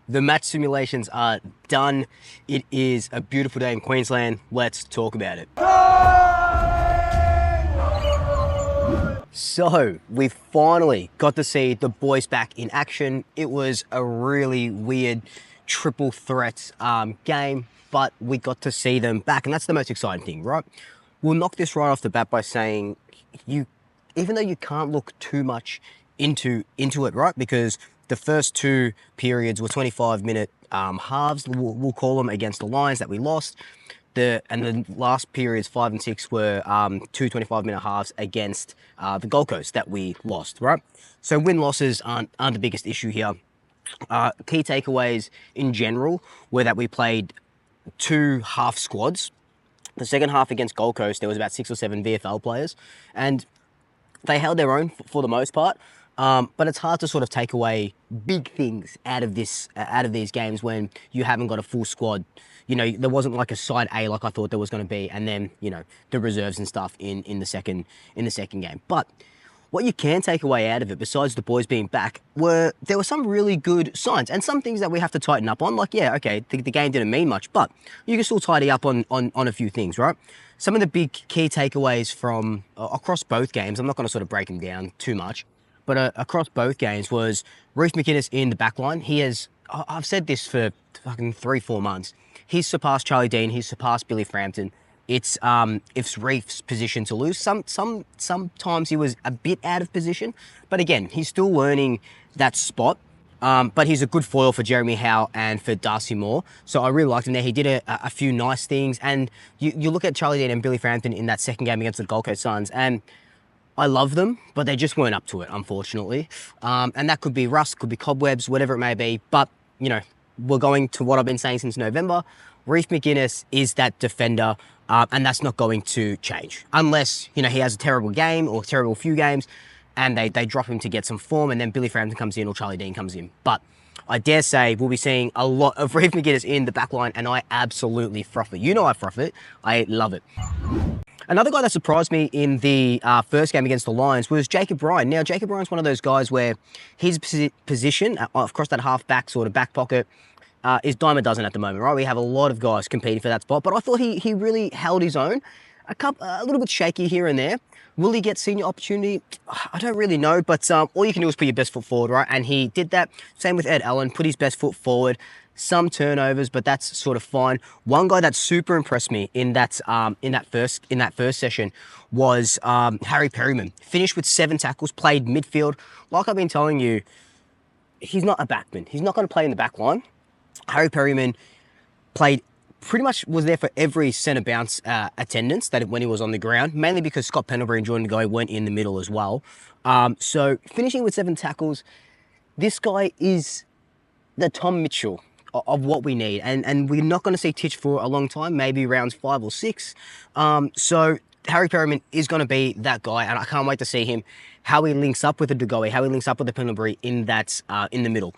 The match simulations are done. It is a beautiful day in Queensland. Let's talk about it. So, we finally got to see the boys back in action. It was a really weird triple threat game, but we got to see them back, and that's the most exciting thing, right? We'll knock this right off the bat by saying even though you can't look too much into it, right? Because the first two periods were 25-minute halves, we'll call them, against the Lions that we lost. And the last periods, 5 and 6, were two 25-minute halves against the Gold Coast that we lost, right? So win-losses aren't the biggest issue here. Key takeaways in general were that we played two half squads. The second half against Gold Coast, there was about 6 or 7 VFL players, and they held their own for the most part. But it's hard to sort of take away big things out of these games when you haven't got a full squad. You know, there wasn't like a side A like I thought there was going to be, and then, you know, the reserves and stuff in the second game. But what you can take away out of it, besides the boys being back, there were some really good signs and some things that we have to tighten up on. Like, yeah, okay, the game didn't mean much, but you can still tidy up on a few things, right? Some of the big key takeaways from across both games, I'm not going to sort of break them down too much, but across both games was Reece McInnes in the back line. I've said this for fucking 3-4 months. He's surpassed Charlie Dean. He's surpassed Billy Frampton. It's Reef's position to lose. Sometimes he was a bit out of position, but again, he's still learning that spot. But he's a good foil for Jeremy Howe and for Darcy Moore. So I really liked him there. He did a few nice things. And you look at Charlie Dean and Billy Frampton in that second game against the Gold Coast Suns, and I love them, but they just weren't up to it, unfortunately. And that could be rust, could be cobwebs, whatever it may be. But, you know, we're going to what I've been saying since November. Reece McInnes is that defender, and that's not going to change. Unless, you know, he has a terrible game or terrible few games, and they drop him to get some form, and then Billy Frampton comes in or Charlie Dean comes in. But I dare say we'll be seeing a lot of Reece McInnes in the back line, and I absolutely froth it. You know I froth it. I love it. Another guy that surprised me in the first game against the Lions was Jacob Ryan. Now, Jacob Ryan's one of those guys where his position across that half-back sort of back pocket is dime a dozen at the moment, right? We have a lot of guys competing for that spot, but I thought he really held his own. A little bit shaky here and there. Will he get senior opportunity? I don't really know, but all you can do is put your best foot forward, right? And he did that. Same with Ed Allen, put his best foot forward. Some turnovers, but that's sort of fine. One guy that super impressed me in that first session was Harry Perryman. Finished with 7 tackles, played midfield. Like I've been telling you, he's not a backman. He's not going to play in the back line. Harry Perryman pretty much was there for every centre bounce attendance when he was on the ground, mainly because Scott Pendlebury and Jordan Goey weren't in the middle as well. So finishing with 7 tackles, this guy is the Tom Mitchell of what we need. And we're not going to see Titch for a long time, maybe rounds 5 or 6. So Harry Perryman is going to be that guy, and I can't wait to see him, how he links up with the DeGoey, how he links up with the Pendlebury in the middle.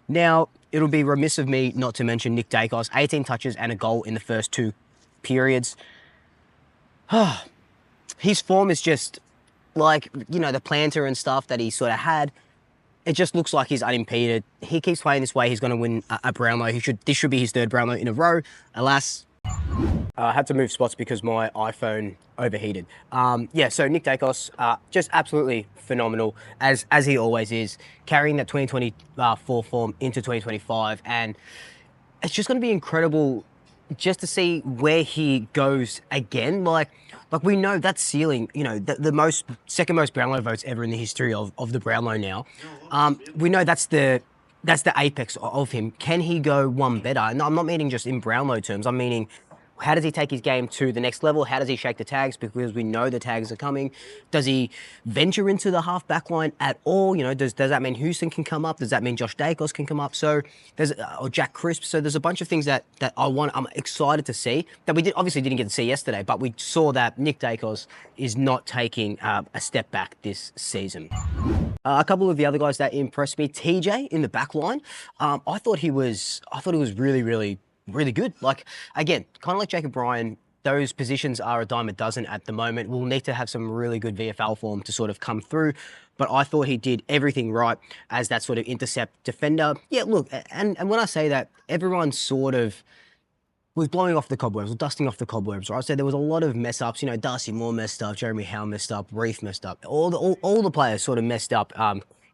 Now, it'll be remiss of me not to mention Nick Dacos, 18 touches and a goal in the first 2 periods. His form is just like, you know, the planter and stuff that he sort of had. It just looks like he's unimpeded. He keeps playing this way, he's going to win a Brownlow. This should be his 3rd Brownlow in a row. Alas, I had to move spots because my iPhone overheated. Yeah, so Nick Dacos, just absolutely phenomenal, as he always is, carrying that 2024 form into 2025. And it's just going to be incredible just to see where he goes again. Like we know that ceiling, you know, the second most Brownlow votes ever in the history of the Brownlow now. We know that's the apex of him. Can he go one better? No, I'm not meaning just in Brownlow terms. I'm meaning, how does he take his game to the next level? How does he shake the tags? Because we know the tags are coming. Does he venture into the half back line at all? You know, does that mean Houston can come up? Does that mean Josh Dacos can come up? So or Jack Crisp. So there's a bunch of things that I'm excited to see that we obviously didn't get to see yesterday, but we saw that Nick Dacos is not taking a step back this season. A couple of the other guys that impressed me, TJ in the back line. I thought he was really, really, really good. Like, again, kind of like Jacob Ryan, those positions are a dime a dozen at the moment. We'll need to have some really good VFL form to sort of come through. But I thought he did everything right as that sort of intercept defender. Yeah, look, and when I say that, everyone sort of was blowing off the cobwebs, or dusting off the cobwebs, right? So there was a lot of mess ups. You know, Darcy Moore messed up, Jeremy Howe messed up, Reef messed up. All the players sort of messed up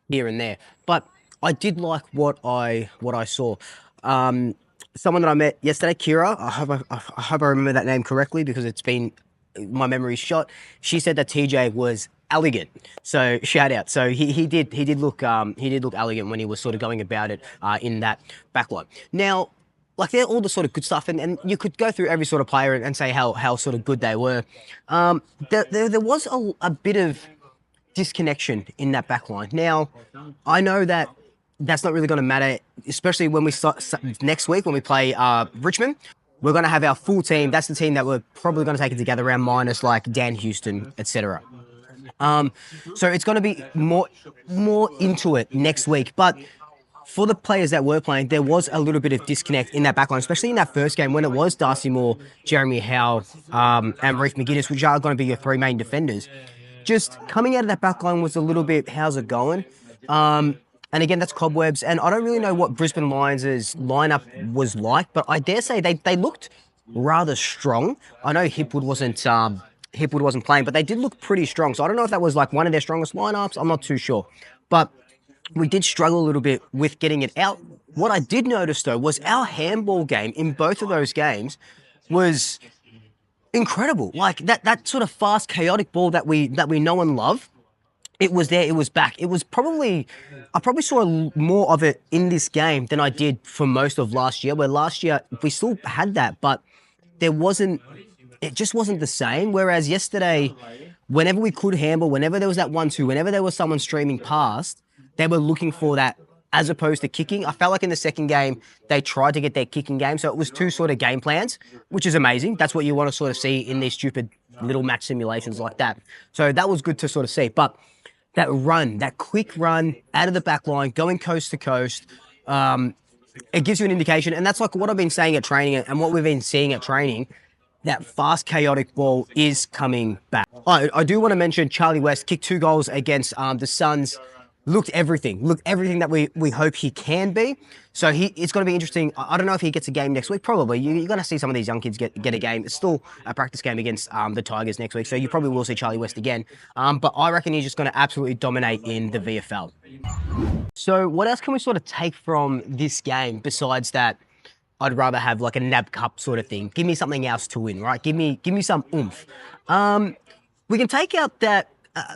here and there. But I did like what I saw. Someone that I met yesterday, Kira. I hope I remember that name correctly because it's been my memory's shot. She said that TJ was elegant. So shout out. So he did look elegant when he was sort of going about it in that backline. Now, like they're all the sort of good stuff, and you could go through every sort of player and say how sort of good they were. There was a bit of disconnection in that backline. Now, I know that that's not really going to matter, especially when we start next week when we play Richmond. We're going to have our full team. That's the team that we're probably going to take it together around, minus like Dan Houston, etc. So it's going to be more into it next week, but for the players that were playing, there was a little bit of disconnect in that backline, especially in that first game when it was Darcy Moore, Jeremy Howe, and Reef McGuinness, which are going to be your three main defenders. Just coming out of that backline was a little bit, how's it going? And again, that's cobwebs. And I don't really know what Brisbane Lions' lineup was like, but I dare say they looked rather strong. I know Hipwood wasn't playing, but they did look pretty strong. So I don't know if that was like one of their strongest lineups. I'm not too sure. But we did struggle a little bit with getting it out. What I did notice, though, was our handball game in both of those games was incredible. Like that sort of fast, chaotic ball that we know and love. It was there. It was back. It was I probably saw more of it in this game than I did for most of last year. Where last year we still had that, but it just wasn't the same. Whereas yesterday, whenever we could handball, whenever there was that 1-2, whenever there was someone streaming past, they were looking for that as opposed to kicking. I felt like in the second game, they tried to get their kicking game. So it was two sort of game plans, which is amazing. That's what you want to sort of see in these stupid little match simulations like that. So that was good to sort of see. But that run, that quick run out of the back line, going coast to coast, it gives you an indication. And that's like what I've been saying at training and what we've been seeing at training. That fast, chaotic ball is coming back. I do want to mention Charlie West kicked 2 goals against the Suns. Looked everything that we hope he can be. So it's going to be interesting. I don't know if he gets a game next week. Probably. You're going to see some of these young kids get a game. It's still a practice game against the Tigers next week, so you probably will see Charlie West again. But I reckon he's just going to absolutely dominate in the VFL. So what else can we sort of take from this game besides that? I'd rather have like a NAB Cup sort of thing. Give me something else to win, right? Give me some oomph. We can take out that.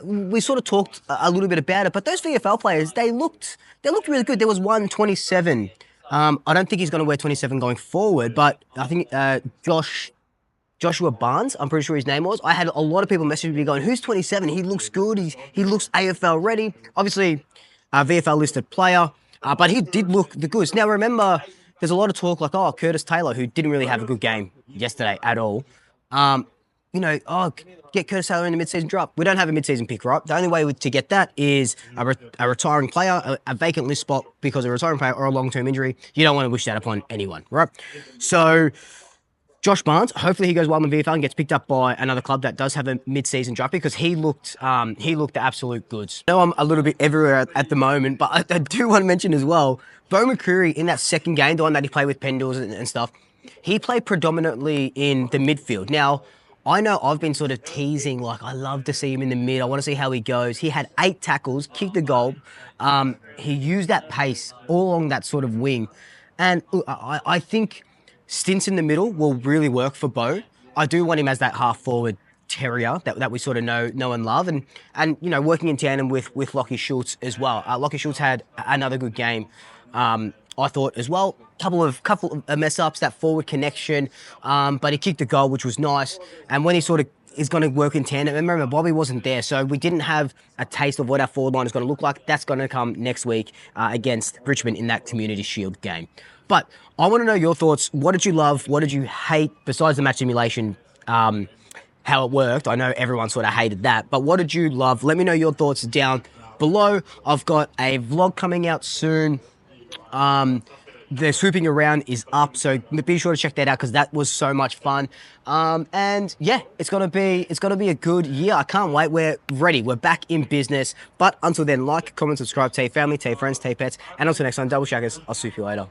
We sort of talked a little bit about it, but those VFL players, they looked really good. There was one 27. I don't think he's going to wear 27 going forward, but I think Joshua Barnes, I'm pretty sure his name was. I had a lot of people messaging me going, "Who's 27? He looks good. He looks AFL ready." Obviously, a VFL listed player, but he did look the goods. Now remember, there's a lot of talk like, oh, Curtis Taylor, who didn't really have a good game yesterday at all. Get Curtis Taylor in the mid-season drop. We don't have a mid-season pick, right? The only way to get that is a retiring player, a vacant list spot because of a retiring player or a long-term injury. You don't want to wish that upon anyone, right? So Josh Barnes, hopefully he goes well in the VFL and gets picked up by another club that does have a mid-season draft because he looked the absolute goods. I know I'm a little bit everywhere at the moment, but I do want to mention as well, Bo McCreary in that second game, the one that he played with Pendles and stuff, he played predominantly in the midfield. Now, I know I've been sort of teasing, like, I love to see him in the mid. I want to see how he goes. He had 8 tackles, kicked a goal. He used that pace all along that sort of wing. And I think stints in the middle will really work for Bo. I do want him as that half-forward terrier that we sort of know and love. And working in tandem with Lockie Schultz as well. Lockie Schultz had another good game, I thought as well. Couple of mess-ups, that forward connection, but he kicked a goal, which was nice. And when he sort of is going to work in tandem, and remember, Bobby wasn't there, so we didn't have a taste of what our forward line is going to look like. That's going to come next week against Richmond in that Community Shield game. But I want to know your thoughts. What did you love? What did you hate, besides the match simulation, how it worked? I know everyone sort of hated that, but what did you love? Let me know your thoughts down below. I've got a vlog coming out soon. the swooping around is up, so be sure to check that out because that was so much fun. And yeah, it's gonna be a good year. I can't wait. We're ready. We're back in business. But until then, like, comment, subscribe, tell your family, tell your friends, tell your pets, and until next time, double shaggers. I'll swoop you later.